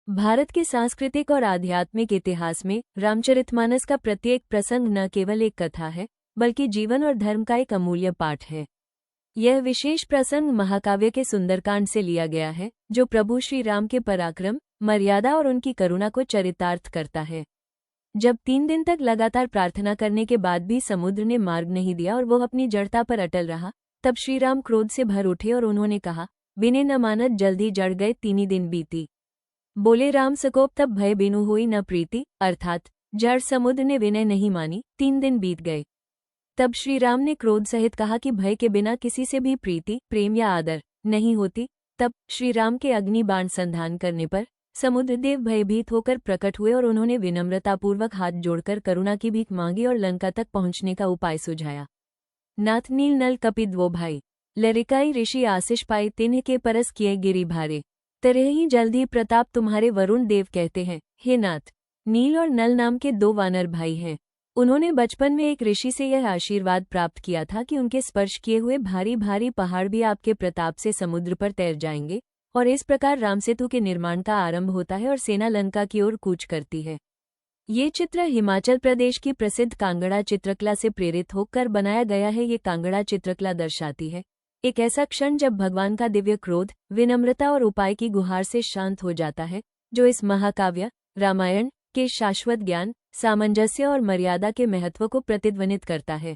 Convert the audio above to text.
भारत के सांस्कृतिक और आध्यात्मिक इतिहास में रामचरितमानस का प्रत्येक प्रसंग न केवल एक कथा है, बल्कि जीवन और धर्म का एक अमूल्य पाठ है। यह विशेष प्रसंग महाकाव्य के सुंदरकांड से लिया गया है, जो प्रभु श्री राम के पराक्रम, मर्यादा और उनकी करुणा को चरितार्थ करता है। जब 3 दिन तक लगातार प्रार्थना करने के बाद भी समुद्र ने मार्ग नहीं दिया और वो अपनी जड़ता पर अटल रहा, तब श्रीराम क्रोध से भर उठे और उन्होंने कहा, विने न मानत जल्दी जड़ गए 3 दिन बीती। बोले राम सकोप तब भय बिनु हुई न प्रीति, अर्थात जड़ समुद्र ने विनय नहीं मानी, 3 दिन बीत गए। तब श्री राम ने क्रोध सहित कहा कि भय के बिना किसी से भी प्रीति, प्रेम या आदर नहीं होती। तब श्री राम के अग्नि बाण संधान करने पर समुद्रदेव भयभीत होकर प्रकट हुए और उन्होंने विनम्रतापूर्वक हाथ जोड़कर करुणा की भीख मांगी और लंका तक पहुंचने का उपाय सुझाया। नाथ नील नल कपिद्वो भाई, लरिकाई ऋषि आशीष पाई तिन्ह के परस किए गिरि भारे। तरह ही जल्दी प्रताप तुम्हारे वरुण देव कहते हैं, हे नाथ। नील और नल नाम के 2 वानर भाई हैं। उन्होंने बचपन में एक ऋषि से यह आशीर्वाद प्राप्त किया था कि उनके स्पर्श किए हुए भारी भारी पहाड़ भी आपके प्रताप से समुद्र पर तैर जाएंगे, और इस प्रकार रामसेतु के निर्माण का आरंभ होता है और सेना लंका की ओर कूच करती है। ये चित्र हिमाचल प्रदेश की प्रसिद्ध कांगड़ा चित्रकला से प्रेरित होकर बनाया गया है। ये कांगड़ा चित्रकला दर्शाती है एक ऐसा क्षण जब भगवान का दिव्य क्रोध, विनम्रता और उपाय की गुहार से शांत हो जाता है, जो इस महाकाव्य रामायण के शाश्वत ज्ञान, सामंजस्य और मर्यादा के महत्व को प्रतिध्वनित करता है।